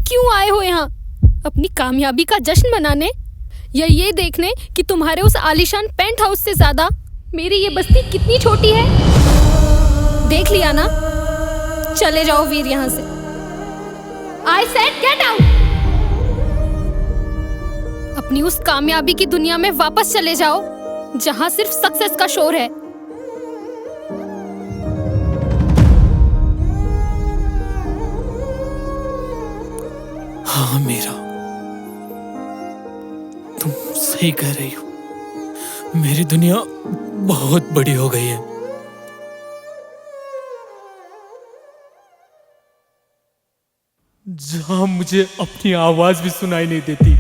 क्यों आए हो यहाँ? अपनी कामयाबी का जश्न मनाने या ये देखने कि तुम्हारे उस आलीशान पेंट हाउस से ज्यादा मेरी ये बस्ती कितनी छोटी है? देख लिया ना? चले जाओ वीर यहाँ से। I said get out! अपनी उस कामयाबी की दुनिया में वापस चले जाओ जहाँ सिर्फ सक्सेस का शोर है। हाँ मीरा, तुम सही कह रही हो। मेरी दुनिया बहुत बड़ी हो गई है। जहां मुझे अपनी आवाज भी सुनाई नहीं देती,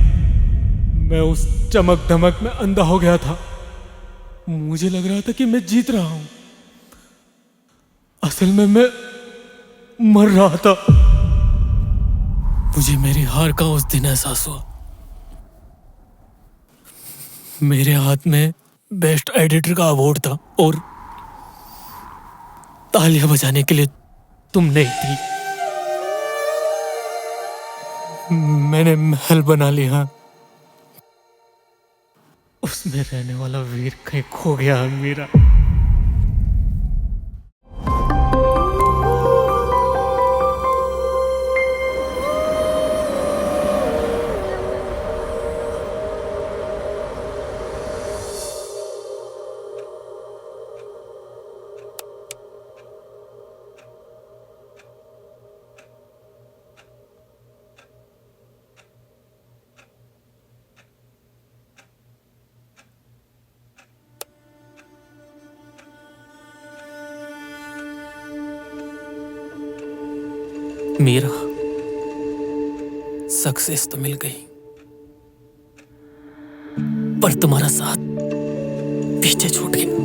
मैं उस चमक धमक में अंधा हो गया था। मुझे लग रहा था कि मैं जीत रहा हूं, असल में मैं मर रहा था। मुझे मेरी हार का उस दिन एहसास हुआ। मेरे हाथ में बेस्ट एडिटर का अवार्ड था और तालियां बजाने के लिए तुम नहीं थी। मैंने महल बना लिया, उसमें रहने वाला वीर कहीं खो गया मेरा। मीरा, सक्सेस तो मिल गई, पर तुम्हारा साथ पीछे छूट गया।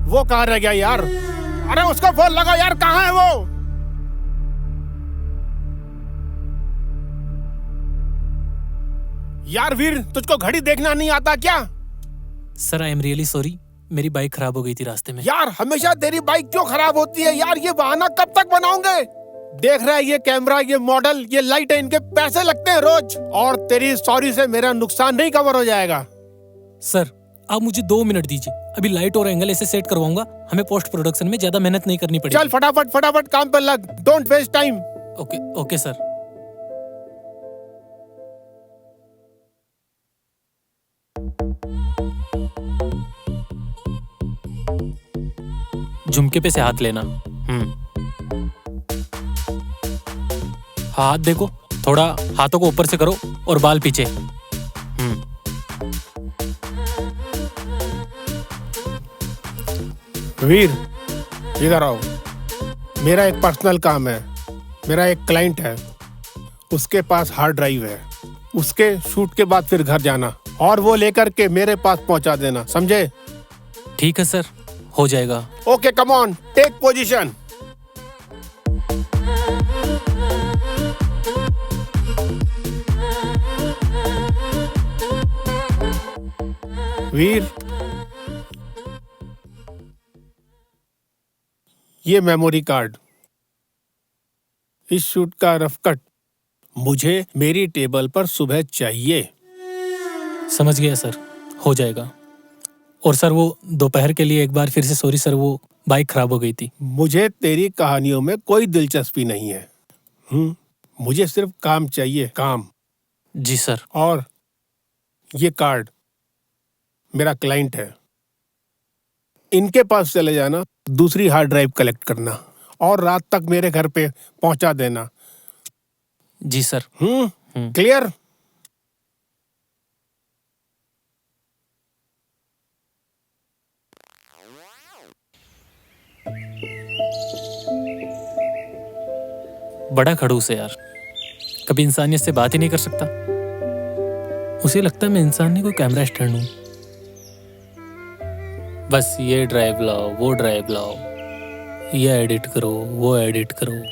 वो कहाँ रह गया यार? अरे उसका फोन लगाओ यार, कहाँ है वो? यार वीर, तुझको घड़ी देखना नहीं आता क्या? Sir, I am really sorry, मेरी बाइक खराब हो गई थी रास्ते में। यार हमेशा तेरी बाइक क्यों खराब होती है यार? ये बहाना कब तक बनाओगे? देख रहा है ये कैमरा, ये मॉडल, ये लाइट है, इनके पैसे लगते हैं रोज, और तेरी सॉरी से मेरा नुकसान नहीं कवर हो जाएगा। सर, आप मुझे 2 मिनट दीजिए, अभी लाइट और एंगल ऐसे सेट करवाऊंगा। हमें पोस्ट प्रोडक्शन में ज्यादा मेहनत नहीं करनी पड़ेगी। चल फटाफट फटाफट काम पर लग, don't waste time. Okay okay sir. झुमके पे से हाथ लेना। हाथ देखो, थोड़ा हाथों को ऊपर से करो और बाल पीछे। वीर, इधर आओ। मेरा एक पर्सनल काम है। मेरा एक क्लाइंट है, उसके पास हार्ड ड्राइव है। उसके शूट के बाद फिर घर जाना और वो लेकर के मेरे पास पहुंचा देना, समझे? ठीक है सर, हो जाएगा। Okay, come on, take position. Veer, ये मेमोरी कार्ड, इस शूट का रफ कट मुझे मेरी टेबल पर सुबह चाहिए। समझ गया सर, हो जाएगा। और सर वो दोपहर के लिए एक बार फिर से सॉरी सर, वो बाइक खराब हो गई थी। मुझे तेरी कहानियों में कोई दिलचस्पी नहीं है। मुझे सिर्फ काम चाहिए, काम। जी सर। और ये कार्ड मेरा क्लाइंट है, इनके पास चले जाना, दूसरी हार्ड ड्राइव कलेक्ट करना और रात तक मेरे घर पे पहुंचा देना। जी सर। क्लियर? बड़ा खड़ूस है यार, कभी इंसानियत से बात ही नहीं कर सकता। उसे लगता है मैं इंसान नहीं, कोई कैमरा स्टैंड हूं। बस ये ड्राइव लाओ, वो ड्राइव लाओ, ये एडिट करो, वो एडिट करो।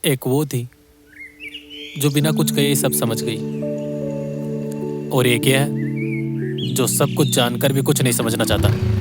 एक वो थी जो बिना कुछ कहे ही सब समझ गई, और एक ये है जो सब कुछ जानकर भी कुछ नहीं समझना चाहता।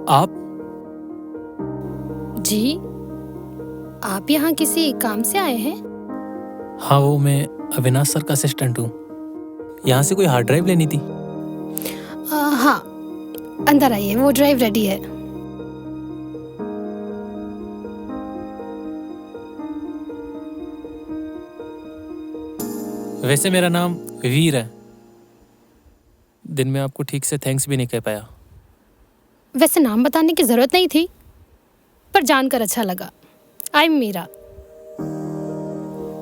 आप? जी, आप यहाँ किसी काम से आए हैं? हाँ, वो मैं अविनाश सर का असिस्टेंट हूँ। यहाँ से कोई हार्ड ड्राइव लेनी थी। हाँ, अंदर आइए, वो ड्राइव रेडी है। वैसे मेरा नाम वीर है। दिन में आपको ठीक से थैंक्स भी नहीं कह पाया। वैसे नाम बताने की जरूरत नहीं थी, पर जानकर अच्छा लगा। I am Meera.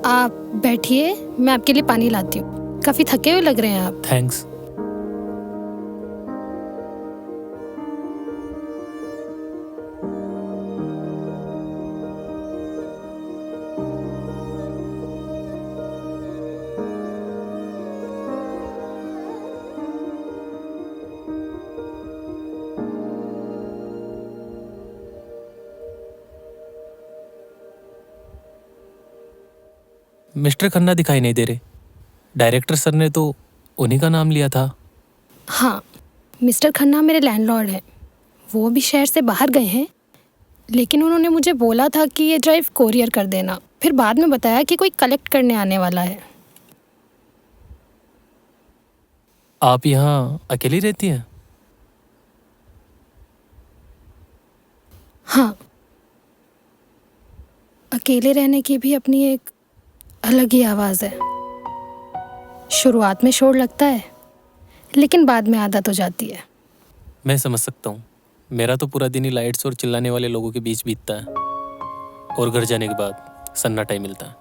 आप बैठिए, मैं आपके लिए पानी लाती हूँ। काफी थके हुए लग रहे हैं आप। थैंक्स। मिस्टर खन्ना दिखाई नहीं दे रहे। डायरेक्टर सर ने तो उन्हीं का नाम लिया था। हाँ, मिस्टर खन्ना मेरे लैंडलॉर्ड हैं। वो भी शहर से बाहर गए हैं, लेकिन उन्होंने मुझे बोला था कि ये ड्राइव कोरियर कर देना। फिर बाद में बताया कि कोई कलेक्ट करने आने वाला है। आप यहाँ अकेली रहती हैं? हाँ, अकेले रहने की भी अपनी एक अलग ही आवाज़ है। शुरुआत में शोर लगता है, लेकिन बाद में आदत हो जाती है। मैं समझ सकता हूँ। मेरा तो पूरा दिन ही लाइट्स और चिल्लाने वाले लोगों के बीच बीतता है, और घर जाने के बाद सन्नाटा ही मिलता है।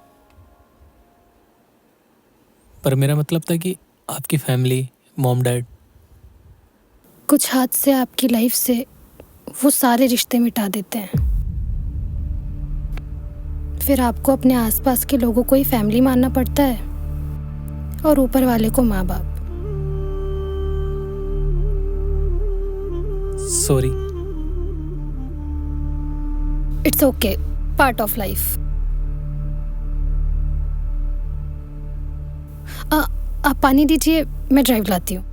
पर मेरा मतलब था कि आपकी फैमिली, मॉम डैड। कुछ हादसे आपकी लाइफ से वो सारे रिश्ते मिटा देते हैं। फिर आपको अपने आसपास के लोगों को ही फैमिली मानना पड़ता है, और ऊपर वाले को माँ बाप। Sorry. It's okay, part of life. आप पानी दीजिए, मैं ड्राइव लाती हूँ।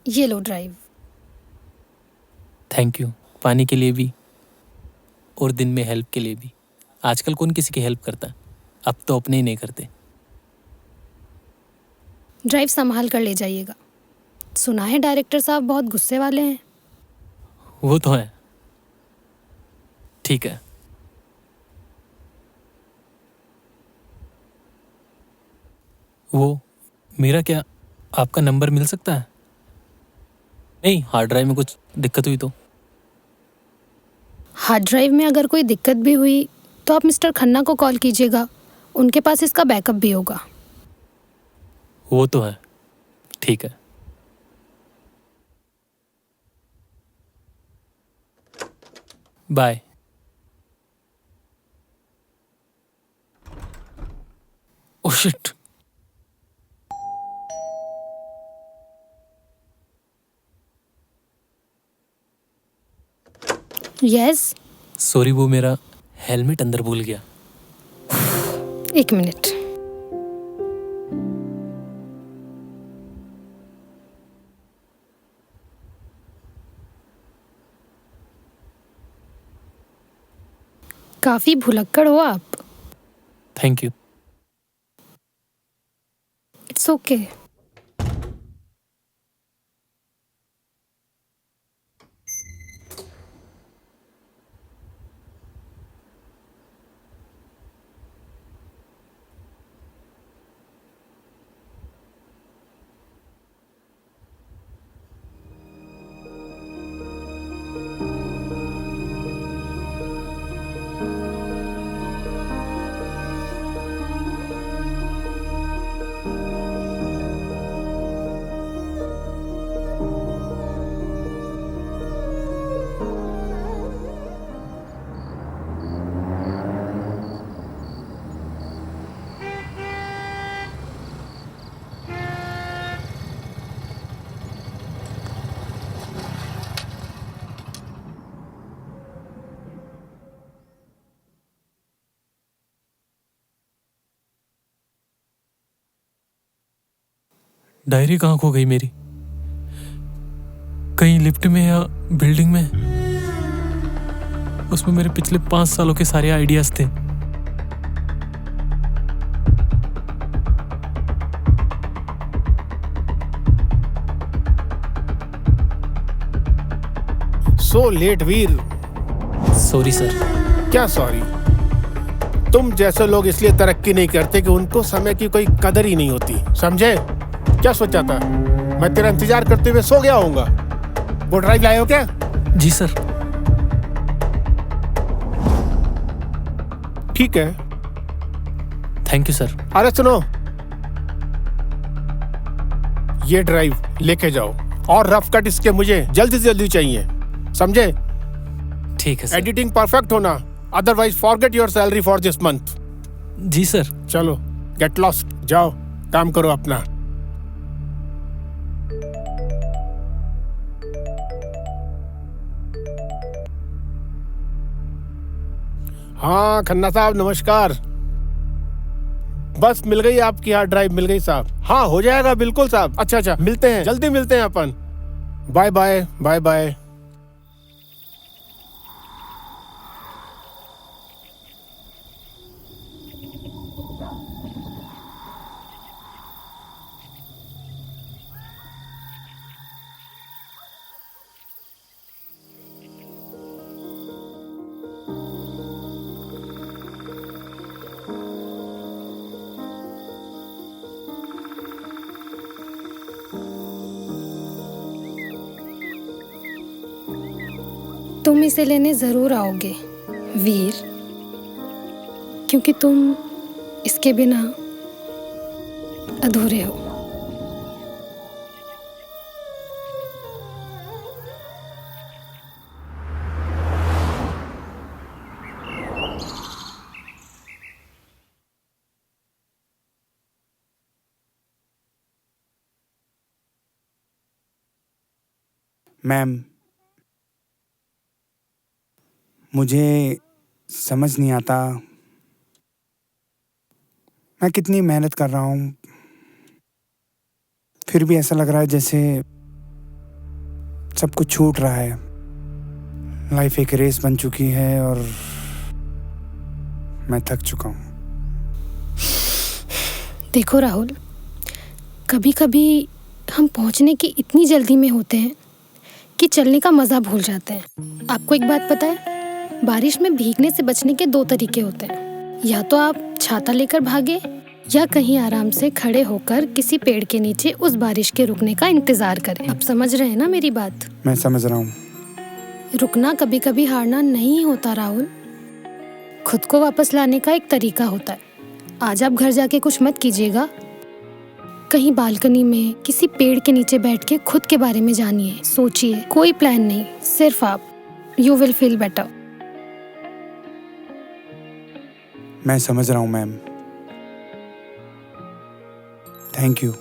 ये लो ड्राइव। थैंक यू, पानी के लिए भी और दिन में हेल्प के लिए भी। आजकल कौन किसी की हेल्प करता है? अब तो अपने ही नहीं करते। ड्राइव संभाल कर ले जाइएगा। सुना है डायरेक्टर साहब बहुत गुस्से वाले हैं। वो तो है। ठीक है। वो मेरा क्या आपका नंबर मिल सकता है? नहीं, हार्ड ड्राइव में कुछ दिक्कत हुई तो। हार्ड ड्राइव में अगर कोई दिक्कत भी हुई तो आप मिस्टर खन्ना को कॉल कीजिएगा। उनके पास इसका बैकअप भी होगा। वो तो है। ठीक है। Bye. Oh shit. Yes. Sorry, वो मेरा हेलमेट अंदर भूल गया। एक मिनट। काफी भुलक्कड़ हो आप। Thank you. It's okay. Diary कहाँ खो गई मेरी? कहीं लिफ्ट में या बिल्डिंग में? उसमें मेरे पिछले 5 सालों के सारे आइडियाज थे। So late Veer. Sorry sir. क्या सॉरी? तुम जैसे लोग इसलिए तरक्की नहीं करते कि उनको समय की कोई कदर ही नहीं होती, समझे? क्या सोचा था मैं तेरा इंतजार करते हुए सो गया होऊंगा? वो ड्राइव लाए हो क्या? जी सर। ठीक है। Thank you sir. अरे सुनो, ये ड्राइव लेके जाओ और रफ कट इसके मुझे जल्दी से जल्दी चाहिए, समझे? ठीक है सर। एडिटिंग परफेक्ट होना, otherwise forget your salary for this month. जी सर। चलो गेट लॉस्ट, जाओ काम करो अपना। हाँ खन्ना साहब नमस्कार। बस मिल गई आपकी हार्ड ड्राइव, मिल गई साहब। हाँ हो जाएगा बिल्कुल साहब। अच्छा अच्छा, मिलते हैं, जल्दी मिलते हैं अपन। Bye bye bye bye. तुम इसे लेने जरूर आओगे वीर, क्योंकि तुम इसके बिना अधूरे हो। मैम, मुझे समझ नहीं आता मैं कितनी मेहनत कर रहा हूँ, फिर भी ऐसा लग रहा है जैसे सब कुछ छूट रहा है। लाइफ एक रेस बन चुकी है और मैं थक चुका हूँ। देखो राहुल, कभी कभी हम पहुंचने की इतनी जल्दी में होते हैं कि चलने का मजा भूल जाते हैं। आपको एक बात पता है, बारिश में भीगने से बचने के दो तरीके होते हैं। या तो आप छाता लेकर भागे, या कहीं आराम से खड़े होकर किसी पेड़ के नीचे उस बारिश के रुकने का इंतजार करें। आप समझ रहे हैं ना मेरी बात? मैं समझ रहा हूँ। रुकना कभी कभी हारना नहीं होता राहुल, खुद को वापस लाने का एक तरीका होता है। आज आप घर जाके कुछ मत कीजिएगा, कहीं बालकनी में किसी पेड़ के नीचे बैठ के खुद के बारे में जानिए, सोचिए। कोई प्लान नहीं, सिर्फ आप। You will feel better. मैं समझ रहा हूँ मैम, थैंक यू।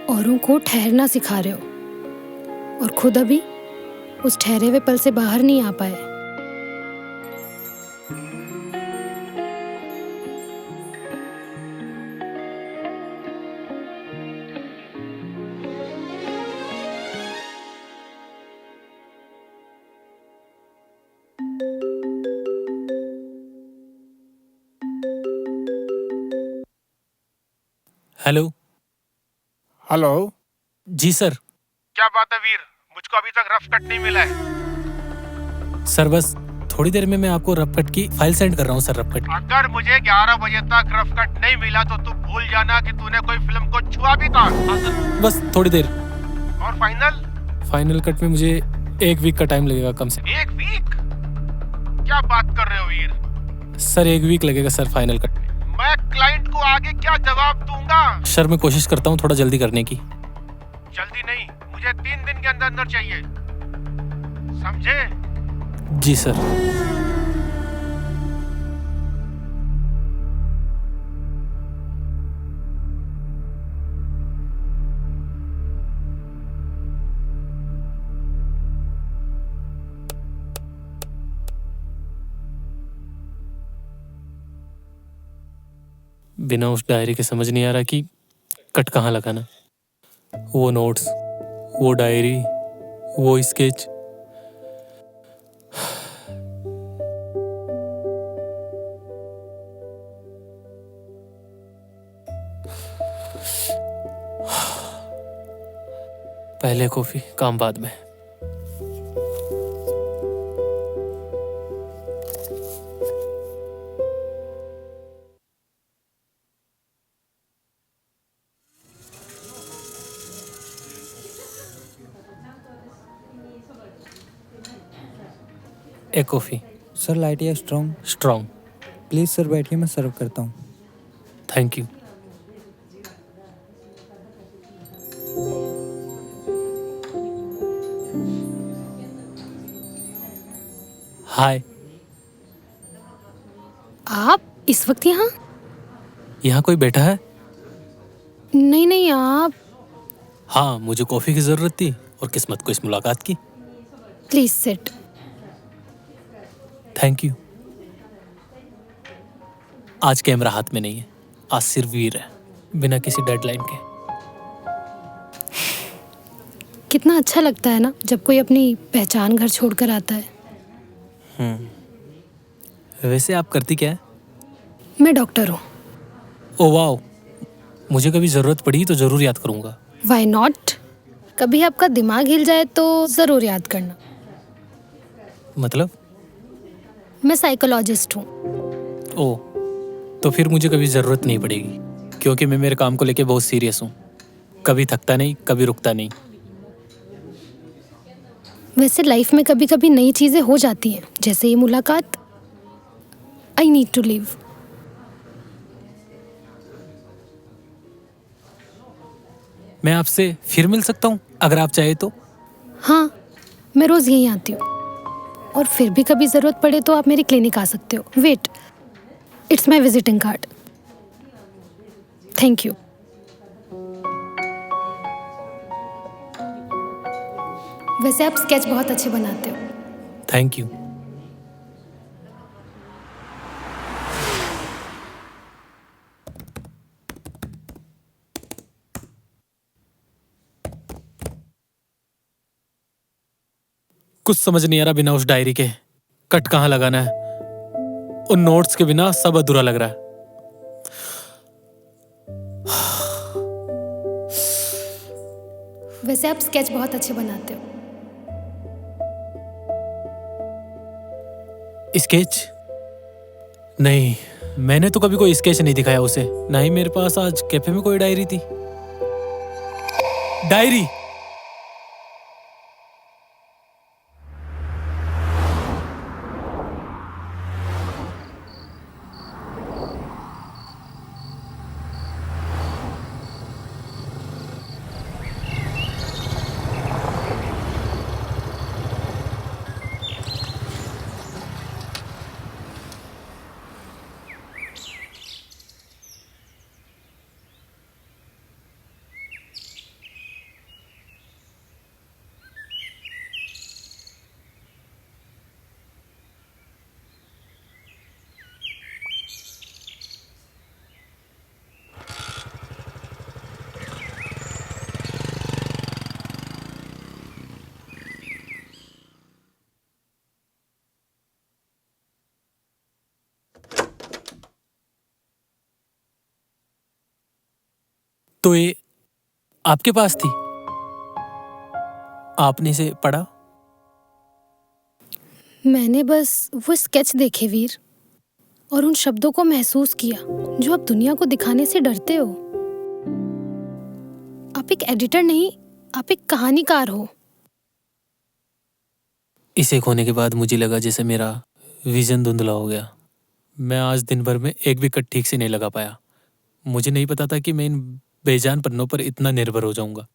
औरों को ठहरना सिखा रहे हो और खुद अभी उस ठहरे हुए पल से बाहर नहीं आ पाए। हेलो। हेलो। जी सर। क्या बात है वीर, मुझको अभी तक रफ कट नहीं मिला है। सर बस थोड़ी देर में मैं आपको रफ कट की फाइल सेंड कर रहा हूँ सर। रफ कट अगर मुझे 11 बजे तक रफ कट नहीं मिला तो तू भूल जाना कि तूने कोई फिल्म को छुआ भी था। हाँ सर, बस थोड़ी देर। और फाइनल कट में मुझे 1 वीक का टाइम लगेगा कम से। 1 वीक? क्या बात कर रहे हो वीर? सर 1 वीक लगेगा सर फाइनल कट। मैं क्लाइंट को आगे क्या जवाब दूंगा? सर मैं कोशिश करता हूँ थोड़ा जल्दी करने की। जल्दी नहीं, मुझे 3 दिन के अंदर अंदर चाहिए, समझे? जी सर। बिना उस डायरी के समझ नहीं आ रहा कि कट कहाँ लगाना। वो नोट्स, वो डायरी, वो स्केच। पहले कॉफी, काम बाद में। एक कॉफी। सर लाइट या स्ट्रॉन्ग? स्ट्रॉन्ग। प्लीज़ सर बैठिए, मैं सर्व करता हूँ। Thank you. हाय। आप इस वक्त यहाँ? यहाँ कोई बैठा है? नहीं नहीं, आप हाँ, मुझे कॉफ़ी की ज़रूरत थी और किस्मत को इस मुलाकात की। Please sit. Thank you. आज कैमरा हाथ में नहीं है, आज सिर्फ वीर है, बिना किसी डेडलाइन के। कितना अच्छा लगता है ना जब कोई अपनी पहचान घर छोड़कर आता है। वैसे आप करती क्या है? मैं डॉक्टर हूँ। ओ वाओ, मुझे कभी ज़रूरत पड़ी तो ज़रूर याद करूँगा। Why not? कभी आपका दिमाग हिल जाए तो ज़रूर याद करना। मतलब? मैं साइकोलॉजिस्ट हूँ। ओ, तो फिर मुझे कभी ज़रूरत नहीं पड़ेगी, क्योंकि मैं मेरे काम को लेके बहुत सीरियस हूँ। कभी थकता नहीं, कभी रुकता नहीं। वैसे लाइफ में कभी कभी नई चीज़ें हो जाती हैं, जैसे ये मुलाकात। I need to leave. मैं आपसे फिर मिल सकता हूँ अगर आप चाहे तो? हाँ, मैं रोज़ यहीं आती हूँ, और फिर भी कभी ज़रूरत पड़े तो आप मेरी क्लिनिक आ सकते हो। Wait, it's my visiting card. Thank you. वैसे आप स्केच बहुत अच्छे बनाते हो। Thank you. कुछ समझ नहीं आ रहा बिना उस डायरी के कट कहाँ लगाना है। उन नोट्स के बिना सब अधूरा लग रहा है। वैसे आप स्केच बहुत अच्छे बनाते हो। स्केच? नहीं, मैंने तो कभी कोई स्केच नहीं दिखाया उसे। ना ही मेरे पास आज कैफे में कोई डायरी थी। डायरी! तो ये आपके पास थी? आपने इसे पढ़ा? मैंने बस वो स्केच देखे वीर, और उन शब्दों को महसूस किया जो आप दुनिया को दिखाने से डरते हो। आप एक एडिटर नहीं, आप एक कहानीकार हो। इसे खोने के बाद मुझे लगा जैसे मेरा विजन धुंधला हो गया। मैं आज दिन भर में एक भी कट ठीक से नहीं लगा पाया। मुझे नहीं पता था कि मैं इन बेजान पन्नों पर इतना निर्भर हो जाऊंगा।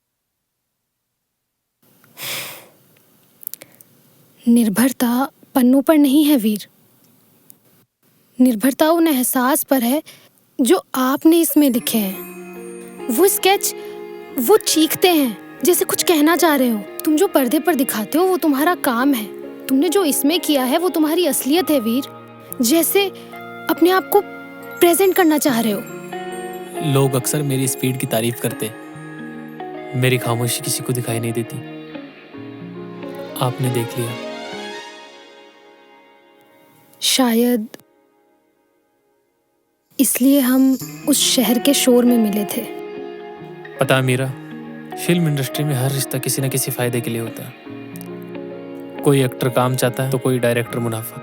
निर्भरता पन्नों पर नहीं है वीर, निर्भरता उन एहसास पर है जो आपने इसमें लिखे हैं। वो स्केच, वो चीखते हैं जैसे कुछ कहना चाह रहे हो। तुम जो पर्दे पर दिखाते हो वो तुम्हारा काम है, तुमने जो इसमें किया है वो तुम्हारी असलियत है वीर। जैसे अपने आप को प्रेजेंट करना चाह रहे हो। लोग अक्सर मेरी स्पीड की तारीफ करते, मेरी खामोशी किसी को दिखाई नहीं देती। आपने देख लिया। शायद इसलिए हम उस शहर के शोर में मिले थे। पता है मीरा, फिल्म इंडस्ट्री में हर रिश्ता किसी न किसी फायदे के लिए होता है। कोई एक्टर काम चाहता है तो कोई डायरेक्टर मुनाफा।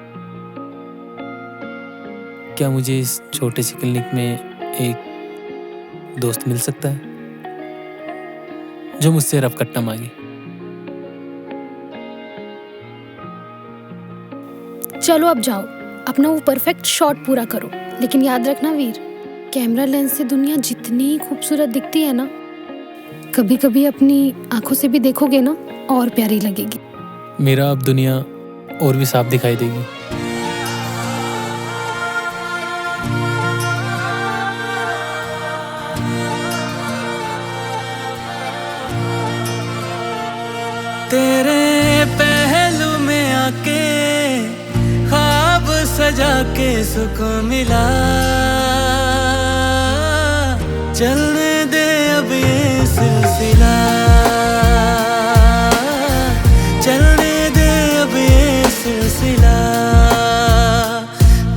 क्या मुझे इस छोटे से क्लिनिक में एक दोस्त मिल सकता है जो मुझसे रफ ना मांगे? चलो अब जाओ, अपना वो परफेक्ट शॉट पूरा करो। लेकिन याद रखना वीर, कैमरा लेंस से दुनिया जितनी खूबसूरत दिखती है ना, कभी कभी अपनी आंखों से भी देखोगे ना, और प्यारी लगेगी। मेरा अब दुनिया और भी साफ दिखाई देगी। तेरे पहलू में आके ख्वाब सजा के सुकून मिला। चलने दे अब ये सिलसिला, चलने दे अब ये सिलसिला।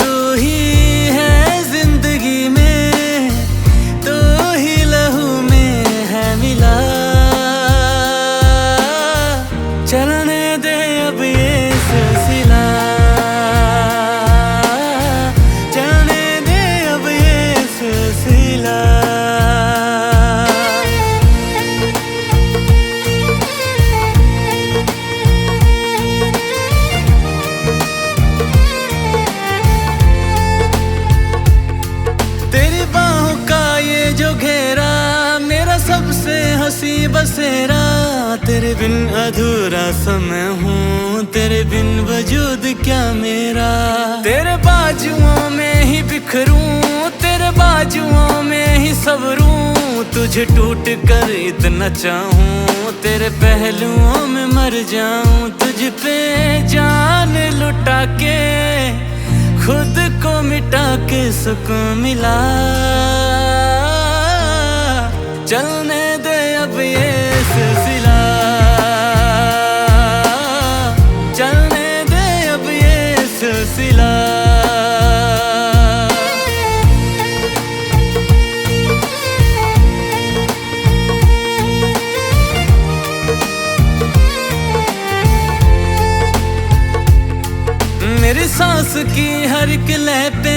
तू ही है जिंदगी में, तू ही लहू में है मिला। चलने दे अब ये सिलसिला, चलने दे अब ये सिलसिला। तेरी बाहों का ये जो घेरा, मेरा सबसे हंसी बसेरा। तेरे बिन अधूरा समय हूँ, तेरे बिन वजूद क्या मेरा। तेरे बाजुओं में ही बिखरूं, तेरे बाजुओं में ही सबरूं। तुझे टूट कर इतना चाहूं, तेरे पहलुओं में मर जाऊं। तुझ पे जान लुटा के खुद को मिटा के सुकून मिला। चलने दे अब ये सिलसिला, चलने दे अब ये सिलसिला। मेरी सांस की हर एक लय पे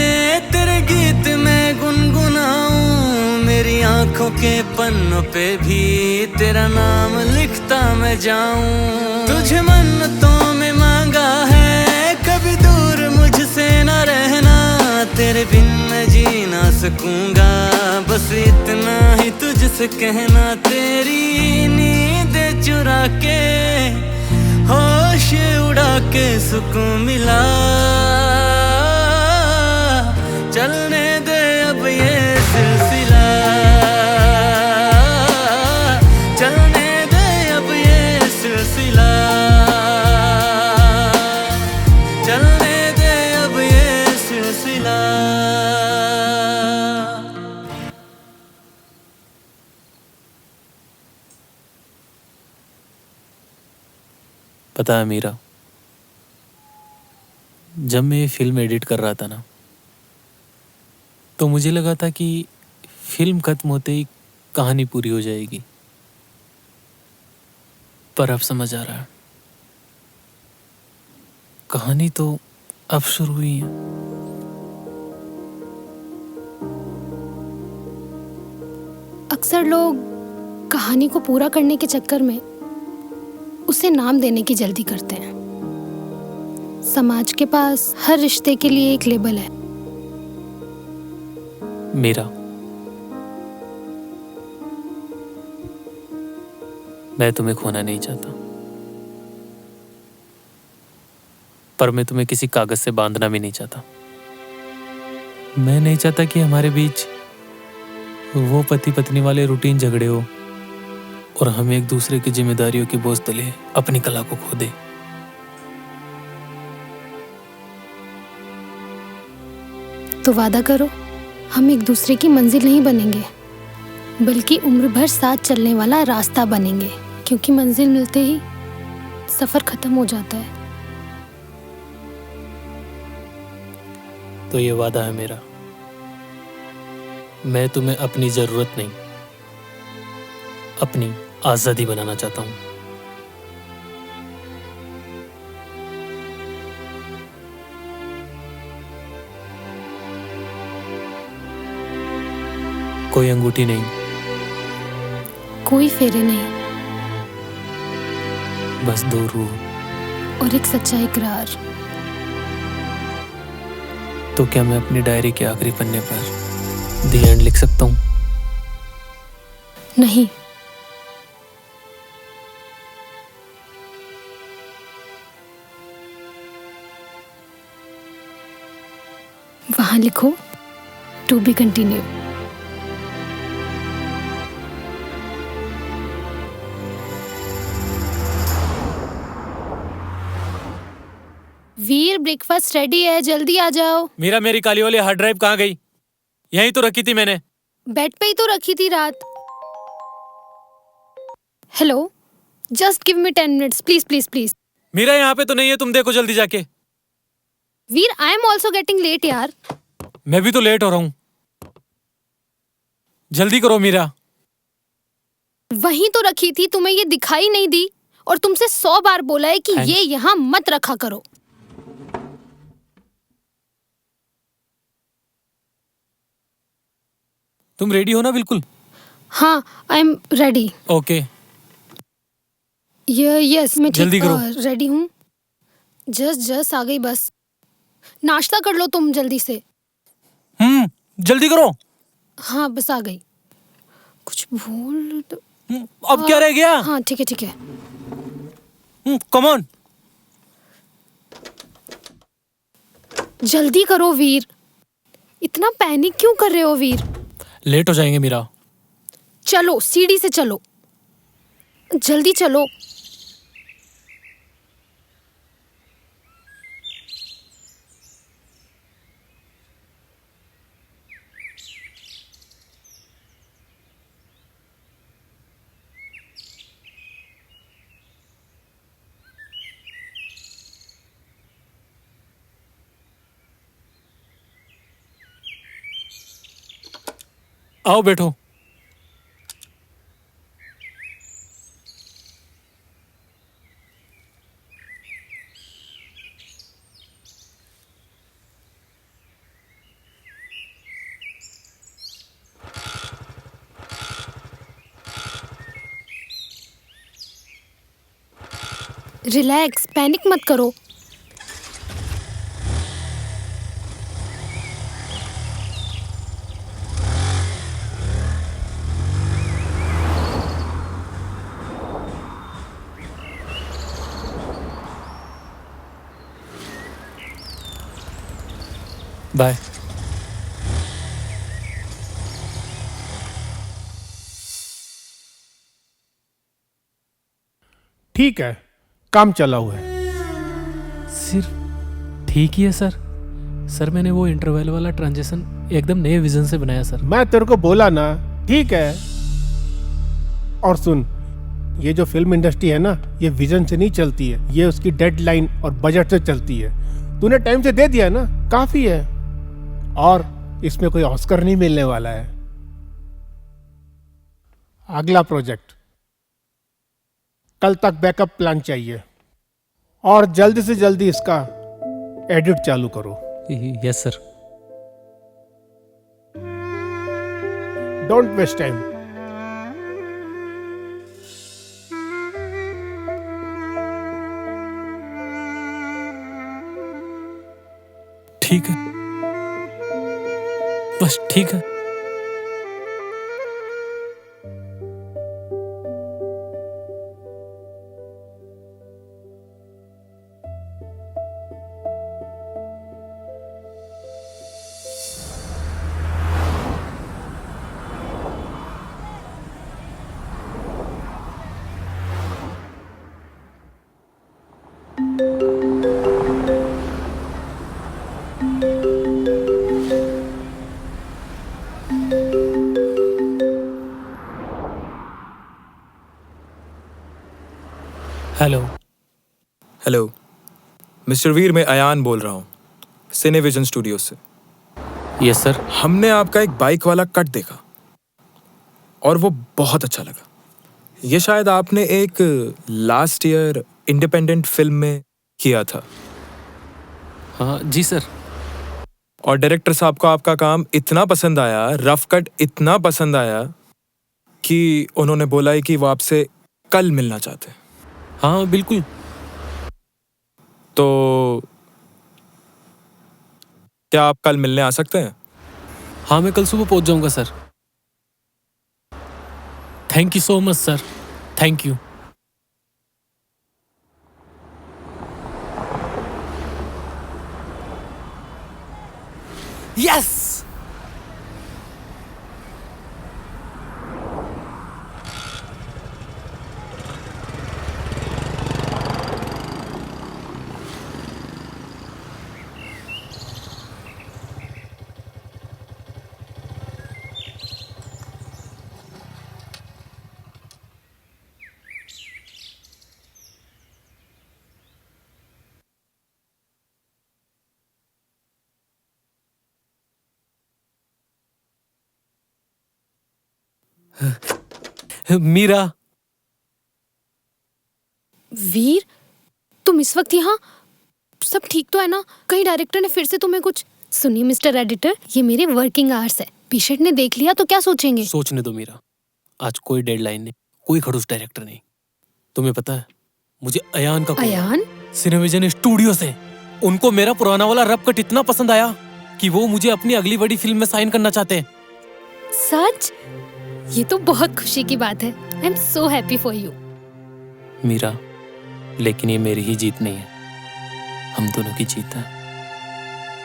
तेरे गीत में गुनगुनाऊं। मेरी आंखों के पन्नों पे भी तेरा नाम लिखता मैं जाऊं। तुझे मन्नतों में मांगा है, कभी दूर मुझसे न रहना। तेरे बिन मैं जी ना सकूंगा, बस इतना ही तुझसे कहना। तेरी नींद चुरा के होश उड़ा के सुकून मिला। चलने दे अब ये सिलसिला, चलने दे अब ये सिलसिला, चलने दे अब ये सिलसिला। पता है मीरा, जब मैं ये फिल्म एडिट कर रहा था ना, तो मुझे लगा था कि फिल्म खत्म होते ही कहानी पूरी हो जाएगी। पर अब समझ आ रहा है, कहानी तो अब शुरू हुई है। अक्सर लोग कहानी को पूरा करने के चक्कर में उसे नाम देने की जल्दी करते हैं। समाज के पास हर रिश्ते के लिए एक लेबल है। मीरा, मैं तुम्हें खोना नहीं चाहता, पर मैं तुम्हें किसी कागज से बांधना भी नहीं चाहता। मैं नहीं चाहता कि हमारे बीच वो पति पत्नी वाले रूटीन झगड़े हो और हम एक दूसरे की जिम्मेदारियों की बोझ तले अपनी कला को खो दे। तो वादा करो, हम एक दूसरे की मंजिल नहीं बनेंगे, बल्कि उम्र भर साथ चलने वाला रास्ता बनेंगे। क्योंकि मंजिल मिलते ही सफर खत्म हो जाता है। तो ये वादा है मेरा। मैं तुम्हें अपनी जरूरत नहीं, अपनी आजादी बनाना चाहता हूं। कोई अंगूठी नहीं, कोई फेरे नहीं, बस दो रूह। और एक सच्चा इकरार। तो क्या मैं अपनी डायरी के आखिरी पन्ने पर दी एंड लिख सकता हूँ? नहीं। वहां लिखो to be continue. Veer, breakfast ready है, जल्दी आ जाओ। मीरा, मेरी काली वाली हार्ड ड्राइव कहाँ गई? यहीं तो रखी थी मैंने। बेड पे ही तो रखी थी रात। Hello, just give me 10 minutes please please please. Meera यहाँ पे तो नहीं है, तुम देखो जल्दी जाके। Veer, I am also getting late यार। मैं भी तो लेट हो रहा हूँ, जल्दी करो मीरा। वहीं तो रखी थी, तुम्हें ये दिखाई नहीं दी? और तुमसे 100 बार बोला है कि Thanks. ये यहाँ मत रखा करो। तुम रेडी हो ना? बिल्कुल। हाँ, I am ready. Okay. Yes, मैं जल्दी करो। रेडी हूँ। जस्ट आ गई बस। नाश्ता कर लो तुम जल्दी से। जल्दी करो। हाँ, बस आ गई। कुछ भूल तो... अब क्या रह गया? हाँ, ठीक है ठीक है। Come on. जल्दी करो वीर। इतना पैनिक क्यों कर रहे हो वीर? लेट हो जाएंगे मीरा। चलो, सीढ़ी से चलो, जल्दी चलो। आओ बैठो। रिलैक्स, पैनिक मत करो। बाय। ठीक है, काम चला हुआ है। सिर्फ ठीक ही है सर। सर, मैंने वो इंटरवल वाला ट्रांजिशन एकदम नए विजन से बनाया सर। मैं तेरे को बोला ना, ठीक है। और सुन, ये जो फिल्म इंडस्ट्री है ना, ये विजन से नहीं चलती है, ये उसकी डेडलाइन और बजट से चलती है। तूने टाइम से दे दिया ना, काफी है। और इसमें कोई ऑस्कर नहीं मिलने वाला है। अगला प्रोजेक्ट कल तक बैकअप प्लान चाहिए, और जल्दी से जल्दी इसका एडिट चालू करो। Yes sir. Don't waste time. ठीक है, बस ठीक है। हेलो। हेलो मिस्टर वीर, मैं अयान बोल रहा हूँ सिनेविजन स्टूडियो से। Yes sir. हमने आपका एक बाइक वाला कट देखा और वो बहुत अच्छा लगा। ये शायद आपने एक लास्ट ईयर इंडिपेंडेंट फिल्म में किया था। हाँ जी सर। और डायरेक्टर साहब को आपका काम इतना पसंद आया, रफ कट इतना पसंद आया कि उन्होंने बोला है कि वो आपसे कल मिलना चाहते हैं। हाँ बिल्कुल। तो क्या आप कल मिलने आ सकते हैं? हाँ, मैं कल सुबह पहुंच जाऊंगा sir. Thank you so much sir, thank you. Yes! Meera, Veer, तुम इस वक्त यहाँ? सब ठीक तो है ना? कहीं डायरेक्टर ने फिर से तुम्हें कुछ? सुनिए मिस्टर एडिटर, ये मेरे वर्किंग आवर्स है। पेशेंट ने देख लिया तो क्या सोचेंगे? सोचने दो मीरा। आज कोई डेडलाइन नहीं, कोई खड़ूस डायरेक्टर नहीं। तुम्हें पता है, मुझे अयान का कॉल आया, अयान? सिनेविजन स्टूडियो से। उनको मेरा पुराना वाला रब कट इतना पसंद आया कि वो मुझे अपनी अगली बड़ी फिल्म में साइन करना चाहते हैं। सच? ये तो बहुत खुशी की बात है। I am so happy for you. Meera, लेकिन ये मेरी ही जीत नहीं है, हम दोनों की जीत है,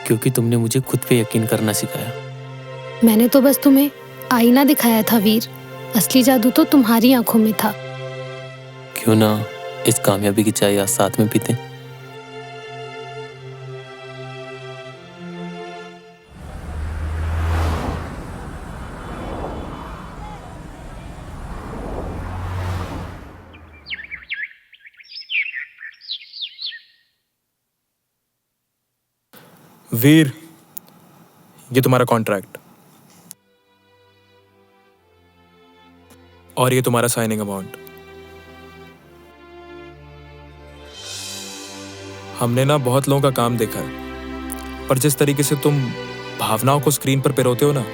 क्योंकि तुमने मुझे खुद पे यकीन करना सिखाया। मैंने तो बस तुम्हें आईना दिखाया था वीर, असली जादू तो तुम्हारी आंखों में था। क्यों ना इस कामयाबी की चाय आज साथ में पीते? वीर, ये तुम्हारा कॉन्ट्रैक्ट और ये तुम्हारा साइनिंग अमाउंट। हमने ना बहुत लोगों का काम देखा है, पर जिस तरीके से तुम भावनाओं को स्क्रीन पर पिरोते हो ना,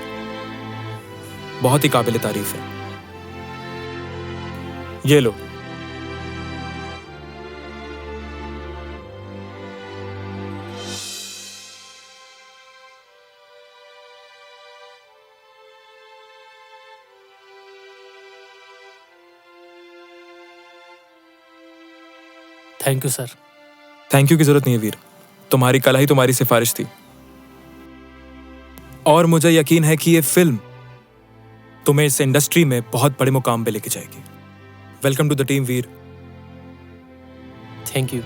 बहुत ही काबिल तारीफ है। ये लो। Thank you sir. Thank you की जरूरत नहीं है वीर, तुम्हारी कला ही तुम्हारी सिफारिश थी, और मुझे यकीन है कि ये फिल्म तुम्हें इस इंडस्ट्री में बहुत बड़े मुकाम पे लेके जाएगी। Welcome to the team Veer. Thank you.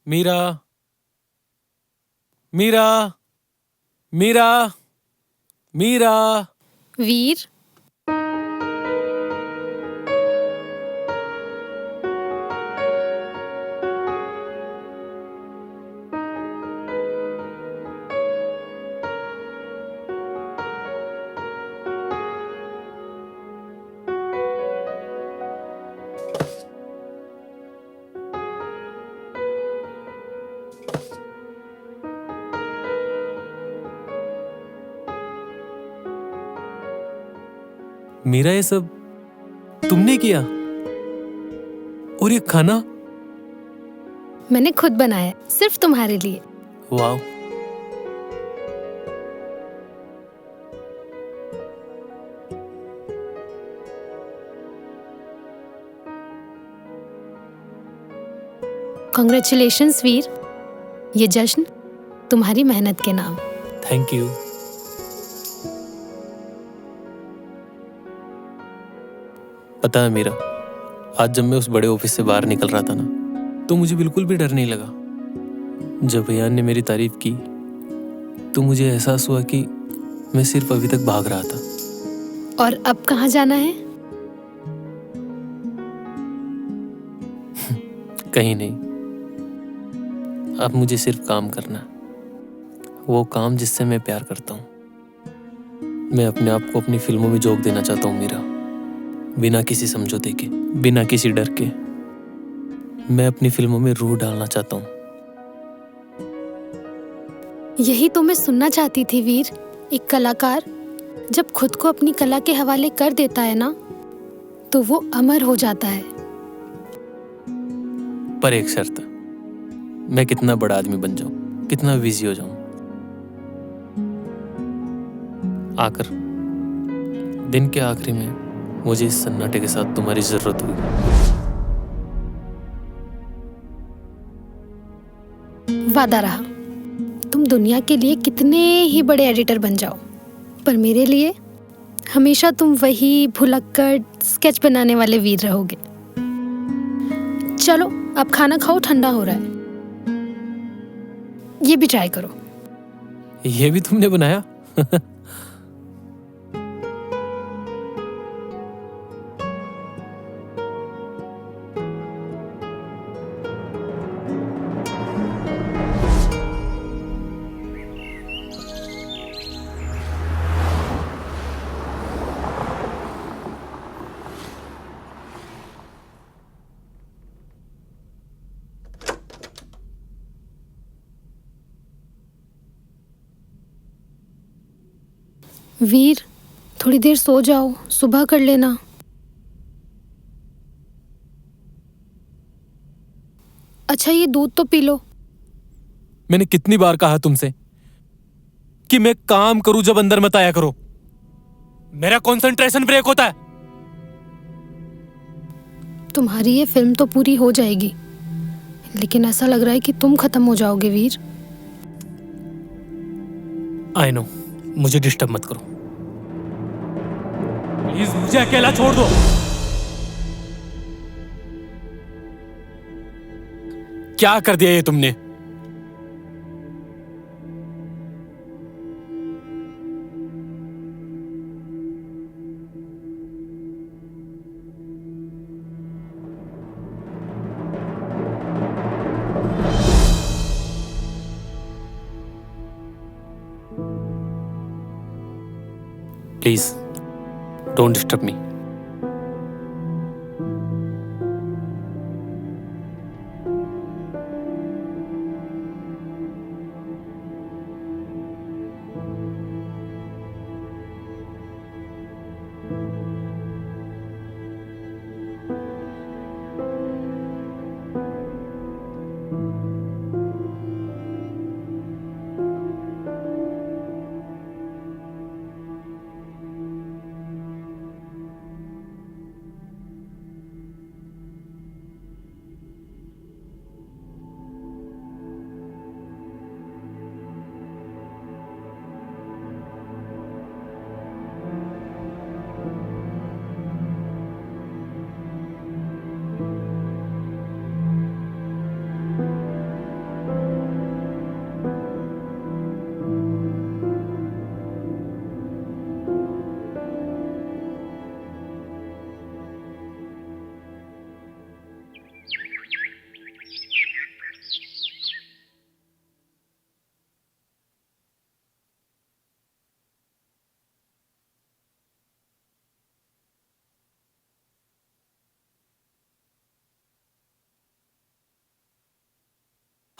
Meera, Meera, Meera, Meera. Veer, Meera, ये सब तुमने किया? और ये खाना? मैंने खुद बनाया, सिर्फ तुम्हारे लिए। वाह। कॉन्ग्रेचुलेशंस वीर, ये जश्न तुम्हारी मेहनत के नाम। Thank you. पता है मीरा, आज जब मैं उस बड़े ऑफिस से बाहर निकल रहा था ना, तो मुझे बिल्कुल भी डर नहीं लगा। जब अयान ने मेरी तारीफ की तो मुझे एहसास हुआ कि मैं सिर्फ अभी तक भाग रहा था। और अब कहाँ जाना है? कहीं नहीं, अब मुझे सिर्फ काम करना है, वो काम जिससे मैं प्यार करता हूँ। मैं अपने आप को अपनी फिल्मों में झोंक देना चाहता हूँ मीरा, बिना किसी समझौते के, बिना किसी डर के। मैं अपनी फिल्मों में रूह डालना चाहता हूँ। यही तो मैं सुनना चाहती थी वीर। एक कलाकार जब खुद को अपनी कला के हवाले कर देता है ना, तो वो अमर हो जाता है। पर एक शर्त, मैं कितना बड़ा आदमी बन जाऊं, कितना बिजी हो जाऊं, आकर दिन के आखिरी में मुझे इस सन्नाटे के साथ तुम्हारी जरूरत होगी। वादा रहा, तुम दुनिया के लिए कितने ही बड़े एडिटर बन जाओ, पर मेरे लिए हमेशा तुम वही भुलक्कड़ स्केच बनाने वाले वीर रहोगे। चलो अब खाना खाओ, ठंडा हो रहा है। ये भी ट्राई करो। ये भी तुमने बनाया? वीर, थोड़ी देर सो जाओ, सुबह कर लेना। अच्छा ये दूध तो पी लो। मैंने कितनी बार कहा तुमसे कि मैं काम करूं जब अंदर मत आया करो। मेरा कंसंट्रेशन ब्रेक होता है। तुम्हारी ये फिल्म तो पूरी हो जाएगी, लेकिन ऐसा लग रहा है कि तुम खत्म हो जाओगे वीर। आई नो, मुझे डिस्टर्ब मत करो प्लीज, मुझे अकेला छोड़ दो। क्या कर दिया ये तुमने? Please don't disturb me.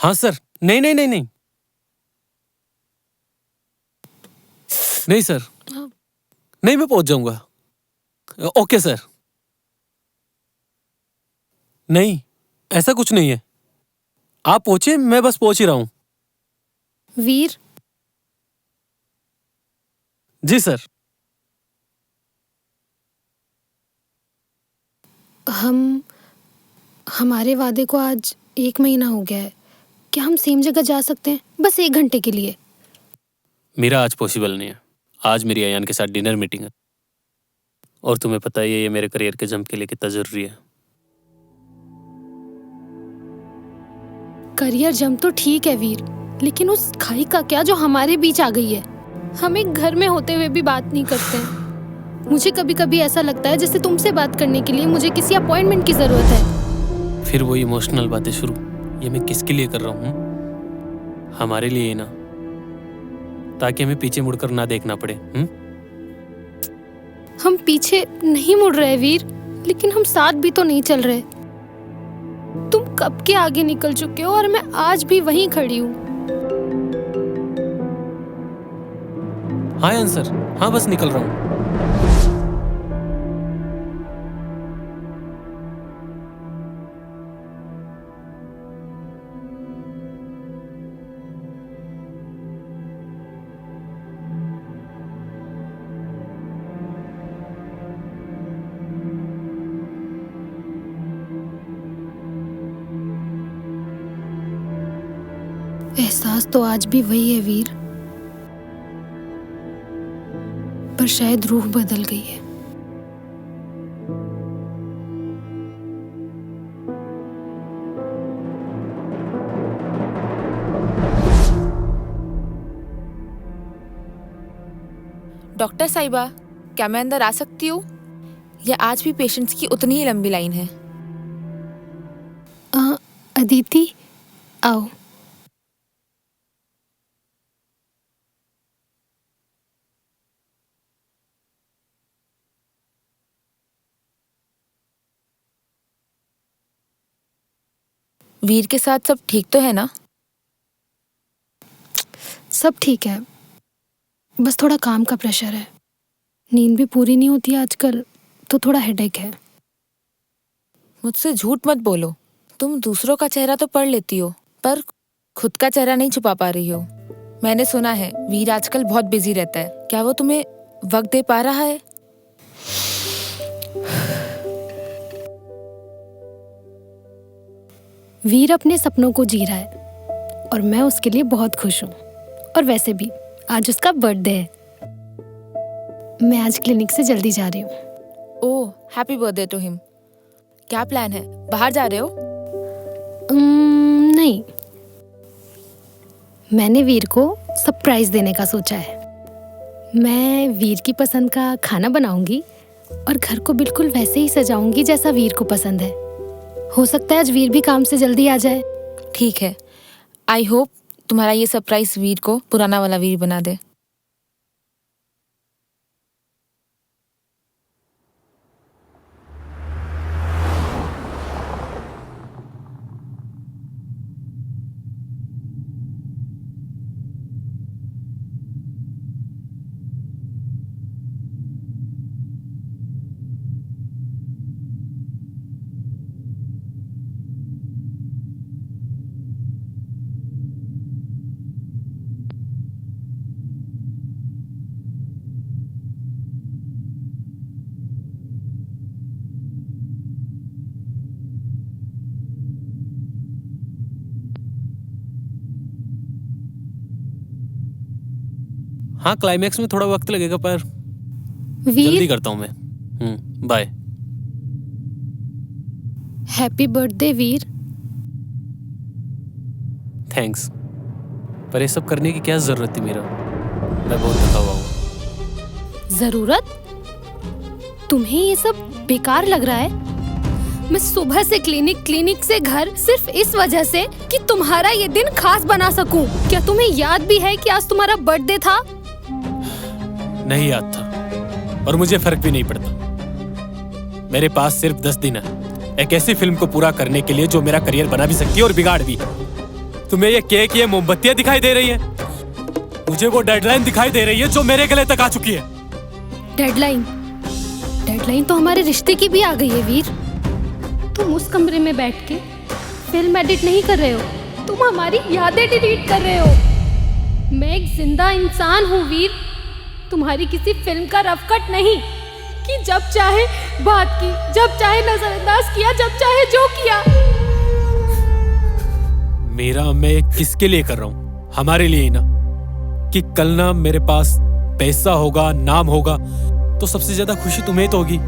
हाँ सर। नहीं नहीं नहीं नहीं नहीं सर, नहीं मैं पहुंच जाऊंगा। Okay sir. नहीं, ऐसा कुछ नहीं है। आप पहुंचे, मैं बस पहुंच ही रहा हूं। वीर, जी सर। हमारे वादे को आज 1 महीना हो गया है। क्या हम सेम जगह जा सकते हैं, बस 1 घंटे के लिए? मेरा आज पॉसिबल नहीं है। आज मेरी अयान के साथ डिनर मीटिंग है, और तुम्हें पता ही है ये मेरे करियर के जंप के लिए कितना जरूरी है। करियर जंप तो ठीक है वीर, लेकिन उस खाई का क्या जो हमारे बीच आ गई है। हम एक घर में होते हुए भी बात नहीं करते। मुझे कभी कभी ऐसा लगता है जैसे तुमसे बात करने के लिए मुझे किसी अपॉइंटमेंट की जरूरत है। फिर वही इमोशनल बातें शुरू। ये मैं किसके लिए कर रहा हूँ? हमारे लिए ही ना, ताकि हमें पीछे मुड़कर ना देखना पड़े। हम पीछे नहीं मुड़ रहे वीर, लेकिन हम साथ भी तो नहीं चल रहे। तुम कब के आगे निकल चुके हो और मैं आज भी वहीं खड़ी हूँ। हाँ आंसर, हाँ बस निकल रहा हूँ। एहसास तो आज भी वही है वीर, पर शायद रूह बदल गई है। डॉक्टर साहिबा, क्या मैं अंदर आ सकती हूँ? या आज भी पेशेंट्स की उतनी ही लंबी लाइन है? अदिति, आओ। वीर के साथ सब ठीक तो है ना? सब ठीक है, बस थोड़ा काम का प्रेशर है। नींद भी पूरी नहीं होती आजकल, तो थोड़ा हेडेक है। मुझसे झूठ मत बोलो। तुम दूसरों का चेहरा तो पढ़ लेती हो, पर खुद का चेहरा नहीं छुपा पा रही हो। मैंने सुना है वीर आजकल बहुत बिजी रहता है। क्या वो तुम्हें वक्त दे पा रहा है? वीर अपने सपनों को जी रहा है और मैं उसके लिए बहुत खुश हूँ। और वैसे भी आज उसका बर्थडे है। मैं आज क्लिनिक से जल्दी जा रही हूँ। ओह, हैप्पी बर्थडे टू हिम। क्या प्लान है? बाहर जा रहे हो? नहीं, मैंने वीर को सरप्राइज देने का सोचा है। मैं वीर की पसंद का खाना बनाऊंगी और घर को बिल्कुल वैसे ही सजाऊंगी जैसा वीर को पसंद है। हो सकता है आज वीर भी काम से जल्दी आ जाए। ठीक है। आई होप तुम्हारा ये सरप्राइज वीर को पुराना वाला वीर बना दे। हाँ, क्लाइमैक्स में थोड़ा वक्त लगेगा, पर जल्दी वीर, करता हूँ मैं। बाय। हैप्पी बर्थडे वीर। थैंक्स, पर ये सब करने की क्या जरूरत थी मेरा? मैं बहुत थका हुआ हूँ। जरूरत? तुम्हें ये सब बेकार लग रहा है? मैं सुबह से क्लिनिक से घर सिर्फ इस वजह से कि तुम्हारा ये दिन खास बना सकूं। क्या तुम्हें याद भी है कि आज तुम्हारा बर्थडे था? नहीं याद था, और मुझे फर्क भी नहीं पड़ता। मेरे पास सिर्फ 10 दिन है एक ऐसी फिल्म को पूरा करने के लिए जो मेरा करियर बना भी सकती है और बिगाड़ भी। तुम्हें ये केक, ये मोमबत्तियां दिखाई दे रही हैं? मुझे वो डेडलाइन दिखाई दे रही है जो मेरे गले तक आ चुकी है। डेडलाइन तो हमारे रिश्ते की भी आ गई है वीर। तुम उस कमरे में बैठ के फिल्म एडिट नहीं कर रहे हो, तुम हमारी यादें डिलीट कर रहे हो। मैं एक जिंदा इंसान हूँ वीर, तुम्हारी किसी फिल्म का रफ कट नहीं कि जब चाहे बात की, जब चाहे नजरअंदाज किया, जब चाहे जो किया। मेरा मैं किसके लिए कर रहा हूँ? हमारे लिए ही ना, कि कल ना मेरे पास पैसा होगा, नाम होगा, तो सबसे ज्यादा खुशी तुम्हें तो होगी।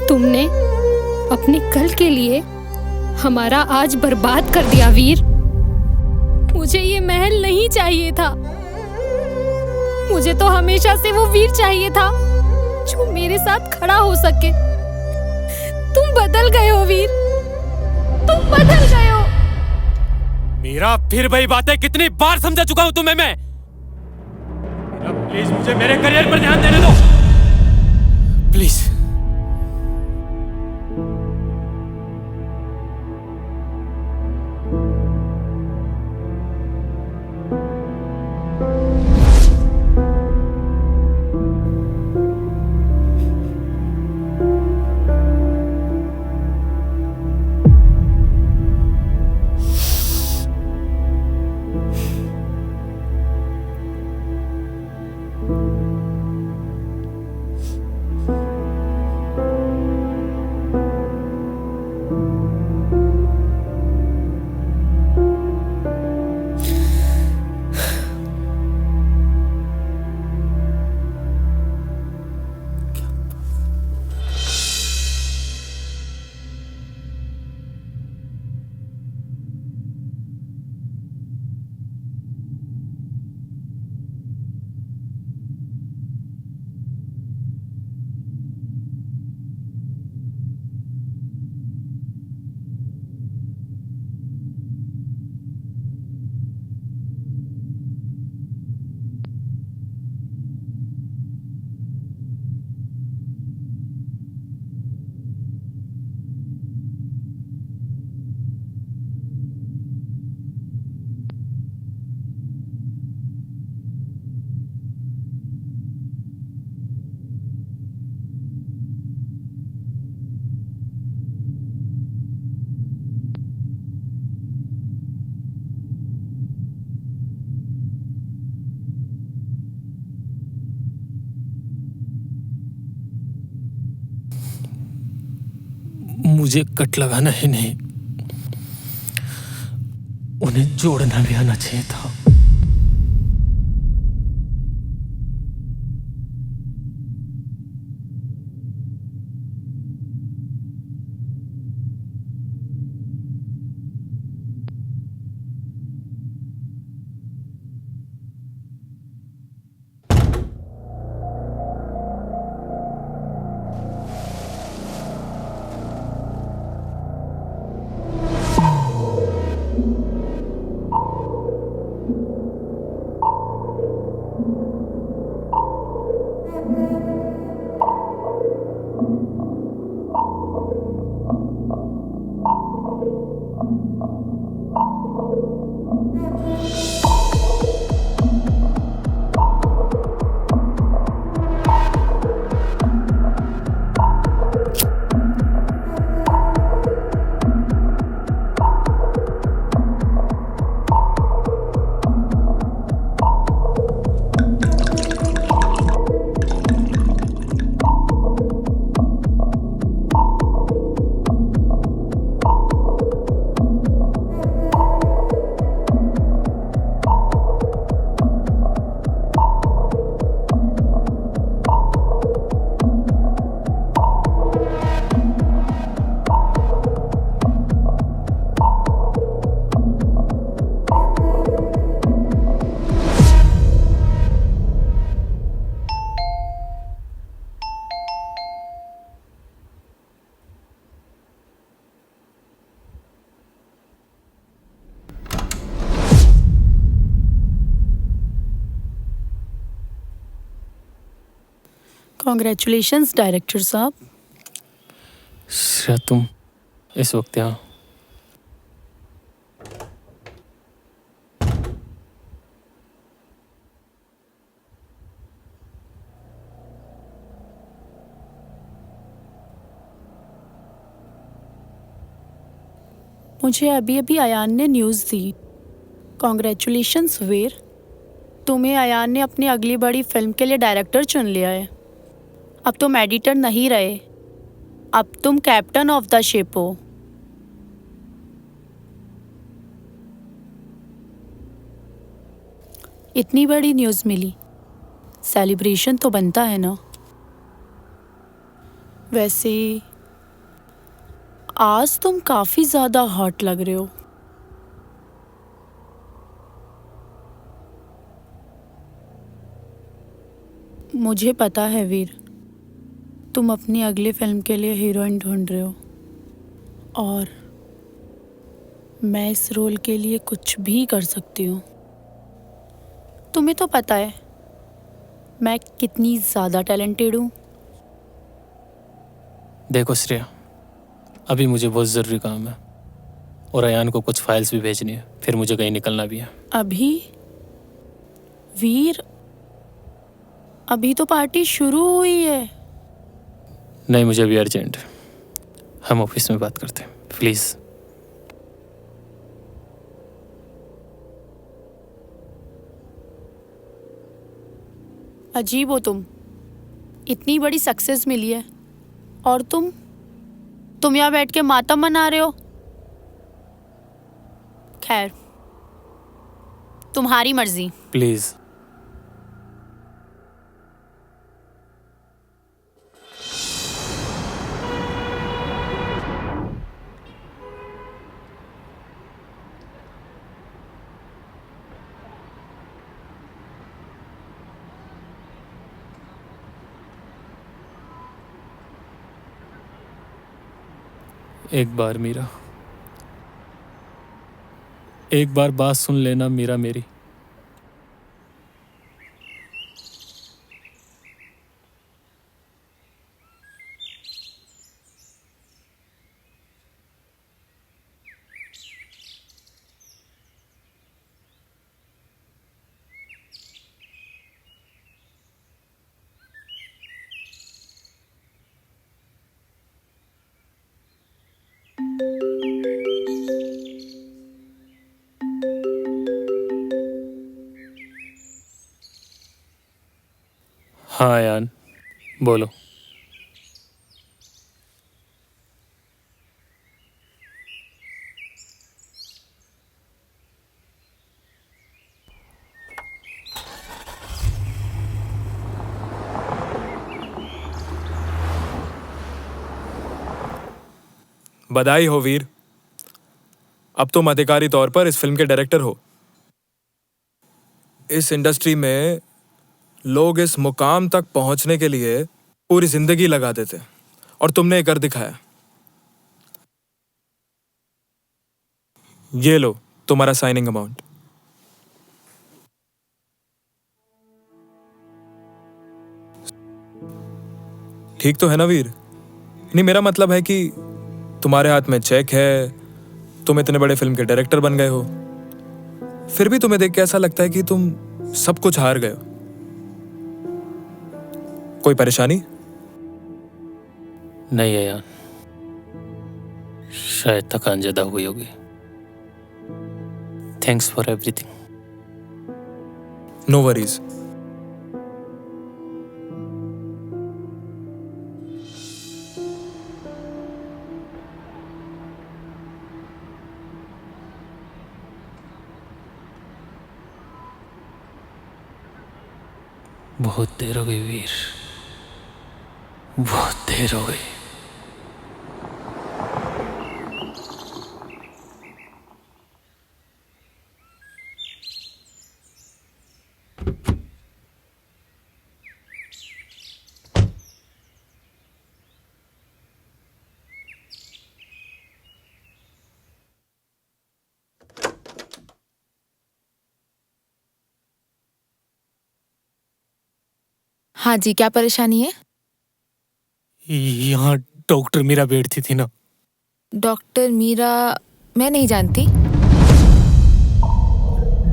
तुमने अपने कल के लिए हमारा आज बर्बाद कर दिया वीर। मुझे ये महल नहीं चाहिए था। मुझे तो हमेशा से वो वीर चाहिए था जो मेरे साथ खड़ा हो सके। तुम बदल गए हो वीर, तुम बदल गए हो। मेरा फिर वही बात है, कितनी बार समझा चुका हूं तुम्हें मैं। प्लीज मुझे मेरे करियर पर ध्यान देने दो, प्लीज। मुझे कट लगाना ही नहीं, उन्हें जोड़ना भी आना चाहिए था। कॉन्ग्रेचुलेशंस डायरेक्टर साहब। श्रेया, तुम इस वक्त यहाँ? मुझे अभी अभी अयान ने न्यूज़ दी। कॉन्ग्रेचुलेशंस वीर, तुम्हें अयान ने अपनी अगली बड़ी फिल्म के लिए डायरेक्टर चुन लिया है। अब तुम एडिटर नहीं रहे, अब तुम कैप्टन ऑफ द शिप हो। इतनी बड़ी न्यूज़ मिली, सेलिब्रेशन तो बनता है ना। वैसे आज तुम काफी ज्यादा हॉट लग रहे हो। मुझे पता है वीर, तुम अपनी अगली फिल्म के लिए हीरोइन ढूंढ रहे हो और मैं इस रोल के लिए कुछ भी कर सकती हूँ। तुम्हें तो पता है मैं कितनी ज़्यादा टैलेंटेड हूँ। देखो श्रेया, अभी मुझे बहुत ज़रूरी काम है और अयान को कुछ फाइल्स भी भेजनी है, फिर मुझे कहीं निकलना भी है। अभी वीर, अभी तो पार्टी शुरू हुई है। नहीं, मुझे अभी अर्जेंट है, हम ऑफिस में बात करते हैं प्लीज़। अजीब हो तुम, इतनी बड़ी सक्सेस मिली है और तुम यहाँ बैठ के मातम मना रहे हो। खैर, तुम्हारी मर्जी। प्लीज़। एक बार मीरा, एक बार बात सुन लेना मीरा मेरी। हाँ यान, बोलो। बधाई हो वीर, अब तुम अधिकारी तौर पर इस फिल्म के डायरेक्टर हो। इस इंडस्ट्री में लोग इस मुकाम तक पहुंचने के लिए पूरी जिंदगी लगा देते और तुमने कर दिखाया। ये लो तुम्हारा साइनिंग अमाउंट। ठीक तो है ना वीर? नहीं, मेरा मतलब है कि तुम्हारे हाथ में चेक है, तुम इतने बड़े फिल्म के डायरेक्टर बन गए हो, फिर भी तुम्हें देख के ऐसा लगता है कि तुम सब कुछ हार गए हो। कोई परेशानी? नहीं है यार, शायद थकान ज्यादा हुई होगी। Thanks for everything. No worries. बहुत देर हो गई वीर, बहुत देर हो गई। हाँ जी, क्या परेशानी है? यहाँ डॉक्टर मीरा बैठती थी ना। डॉक्टर मीरा? मैं नहीं जानती।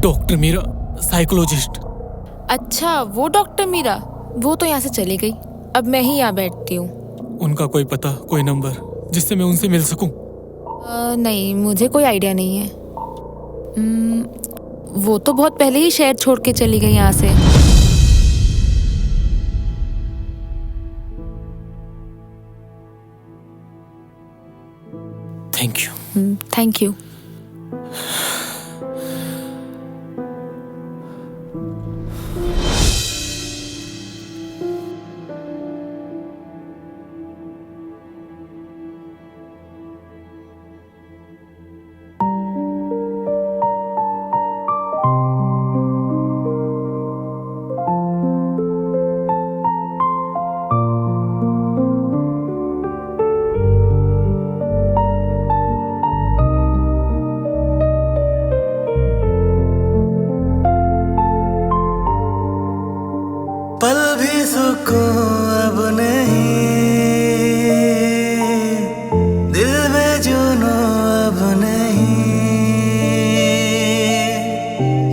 Doctor Meera psychologist. अच्छा, वो डॉक्टर मीरा, वो तो यहाँ से चली गई। अब मैं ही यहाँ बैठती हूँ। उनका कोई पता, कोई नंबर जिससे मैं उनसे मिल सकूं? नहीं, मुझे कोई आइडिया नहीं है। वो तो बहुत पहले ही शहर छोड़ के चली गई यहाँ से। Thank you. Thank you. सुकून अब नहीं, दिल में जुनून अब नहीं,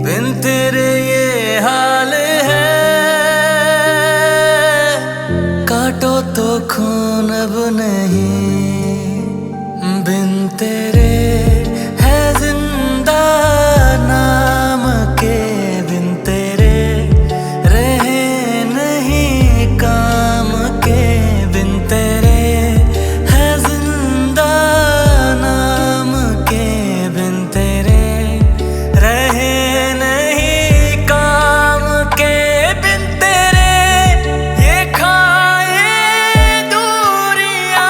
बिन तेरे ये हाल है, काटो तो खून अब नहीं, बिन तेरे है जिंदा नाम के, बिन तेरे रहे नहीं काम के, बिन तेरे है जिंदा नाम के, बिन तेरे रहे नहीं काम के, बिन तेरे ये खाए दूरियां।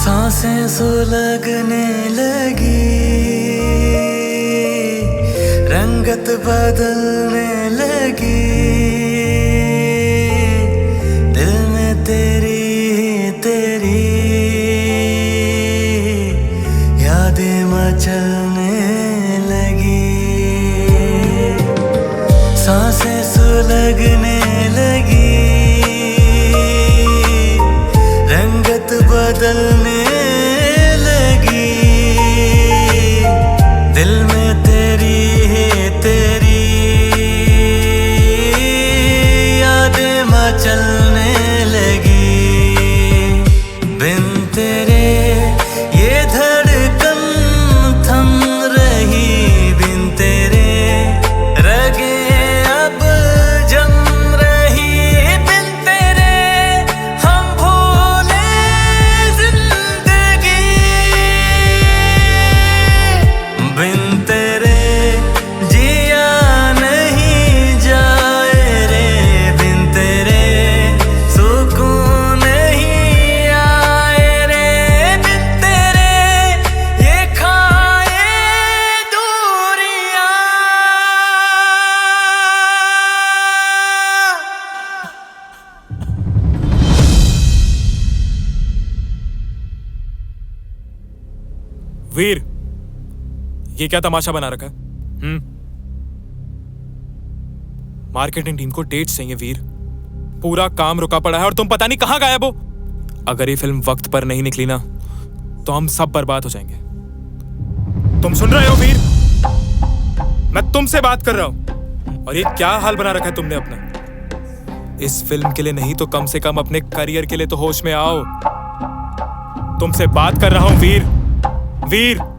सांसें सुलगने लगी, रंगत बदलने लगी, दिल में तेरी तेरी यादें मचलने लगी, सांसें सुलगने लगी, रंगत बदलने लगी, दिल में तेरी तेरी यादें मचलने लगी, बिन तेरे ये धड़कन थम रही, बिन तेरे रगे अब जम रही, बिन तेरे हम भूले जिंदगी, बिन तेरे जिया नहीं जाए रे, बिन तेरे सुकून नहीं आए रे, बिन तेरे ये खाए दूरियां। वीर, ये क्या तमाशा बना रखा है? मार्केटिंग टीम को डेट्स चाहिए वीर, पूरा काम रुका पड़ा है और तुम पता नहीं कहां गायब हो। अगर ये फिल्म वक्त पर नहीं निकली ना तो हम सब बर्बाद हो जाएंगे। तुम सुन रहे हो वीर? मैं तुमसे बात कर रहा हूं। और ये क्या हाल बना रखा है तुमने अपना? इस फिल्म के लिए नहीं तो कम से कम अपने करियर के लिए तो होश में आओ। तुमसे बात कर रहा हूं वीर, वीर।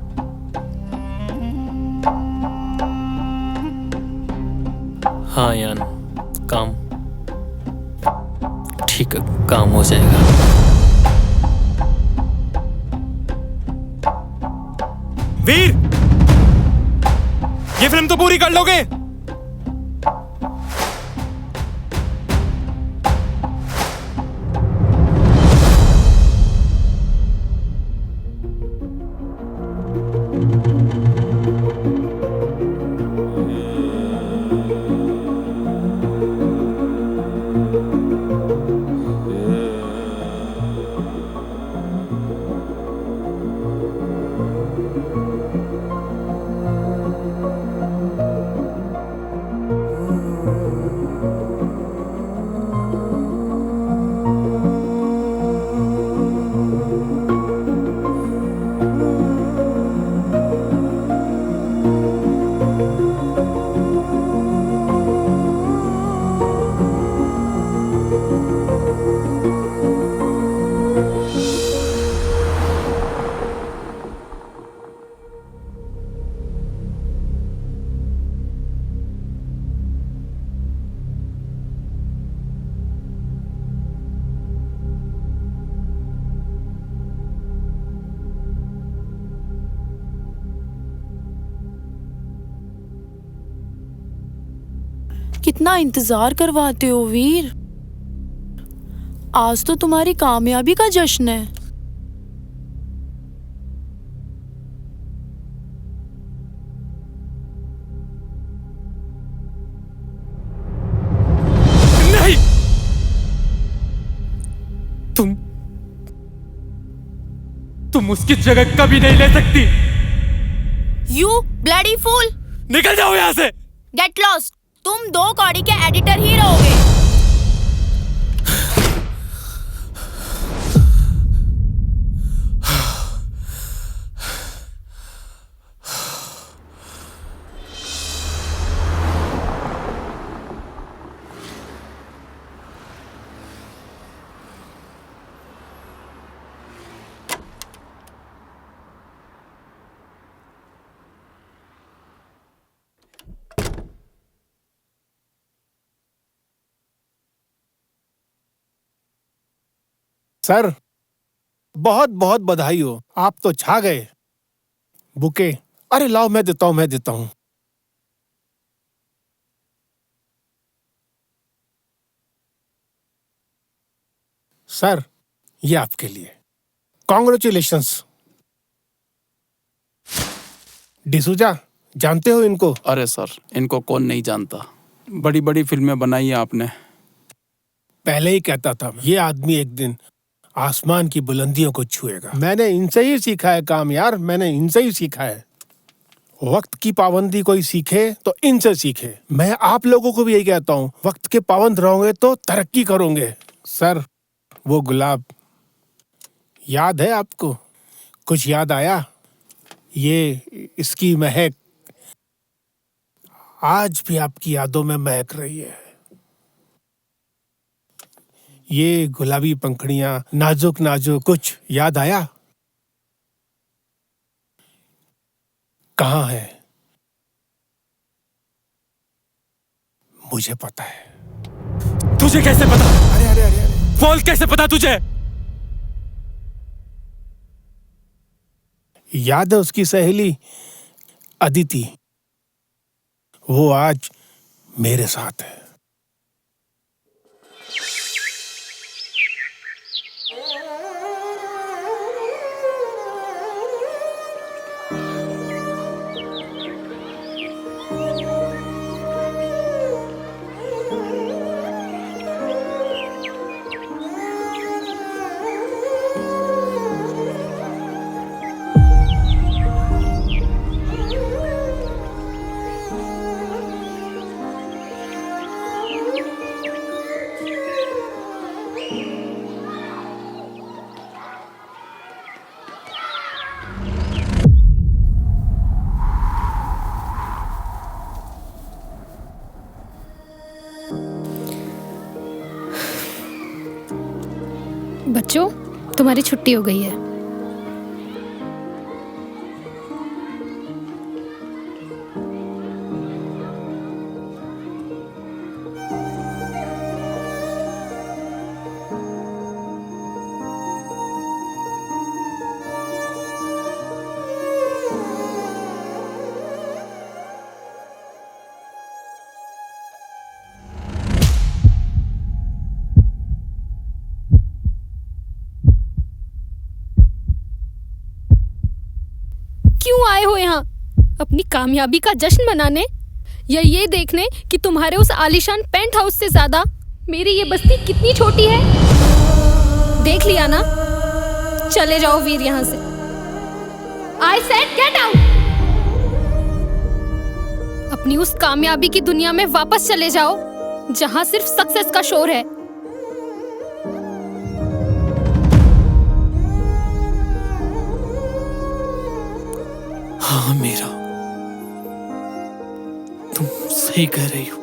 हाँ यान, काम ठीक है, काम हो जाएगा। वीर, ये फिल्म तो पूरी कर लोगे? कितना इंतजार करवाते हो वीर। आज तो तुम्हारी कामयाबी का जश्न है। नहीं, तुम उसकी जगह कभी नहीं ले सकती। यू ब्लडी फूल, निकल जाओ यहाँ से। Get lost. तुम 2 कौड़ी के एडिटर ही रहोगे। सर, बहुत बहुत बधाई हो, आप तो छा गए। बुके, अरे लाओ, मैं देता हूं। सर, ये आपके लिए। कॉन्ग्रेचुलेशंस। डिसूजा, जानते हो इनको? अरे सर, इनको कौन नहीं जानता, बड़ी बड़ी फिल्में बनाई हैं आपने। पहले ही कहता था ये आदमी एक दिन आसमान की बुलंदियों को छुएगा। मैंने इनसे ही सीखा है काम यार, मैंने इनसे ही सीखा है। वक्त की पाबंदी कोई सीखे तो इनसे सीखे। मैं आप लोगों को भी यही कहता हूँ, वक्त के पाबंद रहोगे तो तरक्की करोगे। सर, वो गुलाब याद है आपको? कुछ याद आया? ये इसकी महक आज भी आपकी यादों में महक रही है। ये गुलाबी पंखुड़ियां, नाजुक नाजुक, कुछ याद आया? कहाँ है? मुझे पता है। तुझे कैसे पता? अरे अरे अरे अरे, बोल, कैसे पता तुझे? याद है उसकी सहेली अदिति? वो आज मेरे साथ है। बच्चों, तुम्हारी छुट्टी हो गई है। क्यों आए हो यहाँ? अपनी कामयाबी का जश्न मनाने या ये देखने कि तुम्हारे उस आलीशान पेंट हाउस से ज्यादा मेरी ये बस्ती कितनी छोटी है? देख लिया ना? चले जाओ वीर यहाँ से। I said get out! अपनी उस कामयाबी की दुनिया में वापस चले जाओ जहाँ सिर्फ सक्सेस का शोर है। हाँ मीरा, तुम सही कह रही हो।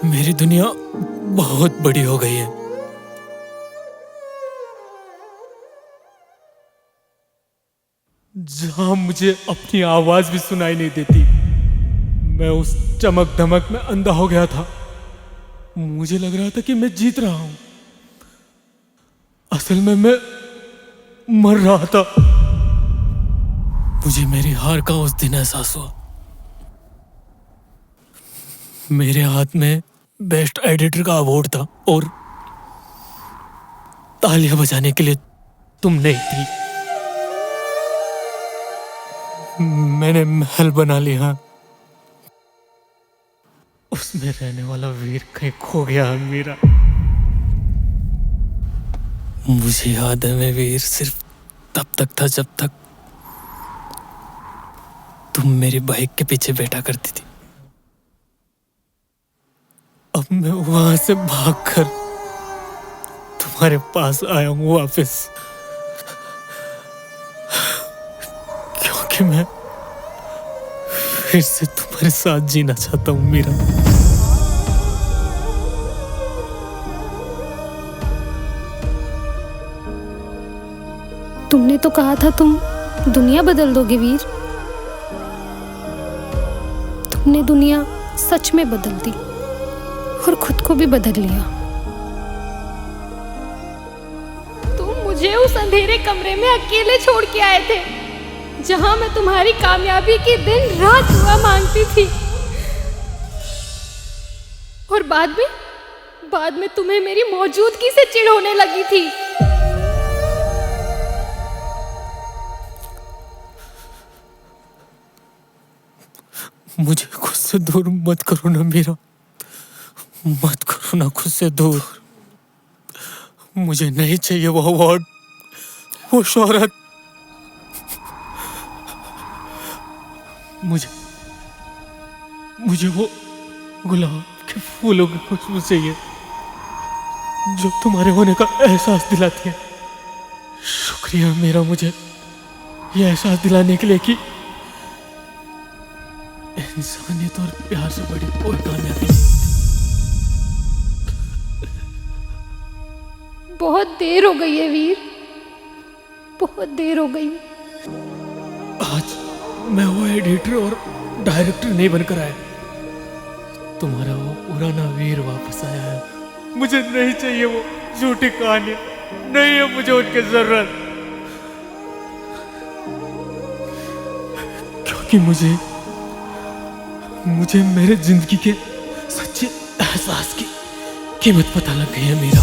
मेरी दुनिया बहुत बड़ी हो गई है। जहां मुझे अपनी आवाज भी सुनाई नहीं देती, मैं उस चमक धमक में अंधा हो गया था। मुझे लग रहा था कि मैं जीत रहा हूं, असल में मैं मर रहा था। मुझे मेरी हार का उस दिन एहसास हुआ। मेरे हाथ में बेस्ट एडिटर का अवार्ड था और तालियां बजाने के लिए तुम नहीं थी। मैंने महल बना लिया, उसमें रहने वाला वीर कहीं खो गया। मेरा मुझे याद है मैं वीर सिर्फ तब तक था जब तक तुम मेरी बाइक के पीछे बैठा करती थी। अब मैं वहां से भागकर तुम्हारे पास आया हूं वापस, क्योंकि मैं फिर से तुम्हारे साथ जीना चाहता हूं मीरा। तुमने तो कहा था तुम दुनिया बदल दोगे वीर। तुमने दुनिया सच में बदल दी और खुद को भी बदल लिया। तुम मुझे उस अंधेरे कमरे में अकेले छोड़ के आए थे, जहां मैं तुम्हारी कामयाबी की दिन रात दुआ मांगती थी। और बाद में तुम्हें मेरी मौजूदगी से चिढ़ होने लगी थी। मुझे खुद से दूर मत करो ना मीरा, मत करो ना खुद से दूर। मुझे नहीं चाहिए वो अवार्ड, वो शोहरत। मुझे वो गुलाब के फूलों की खुशबू चाहिए जो तुम्हारे होने का एहसास दिलाती है। शुक्रिया मेरा मुझे ये एहसास दिलाने के लिए कि इंसानियत और प्यार से बड़ी कोई कामयाबी नहीं। बहुत देर हो गई है वीर, बहुत देर हो गई। आज मैं वो एडिटर और डायरेक्टर नहीं बनकर आया, तुम्हारा वो पुराना वीर वापस आया है। मुझे नहीं चाहिए वो झूठी कहानियां, नहीं है मुझे उनकी जरूरत, क्योंकि मुझे मेरे जिंदगी के सच्चे एहसास की कीमत पता लग गई है मीरा।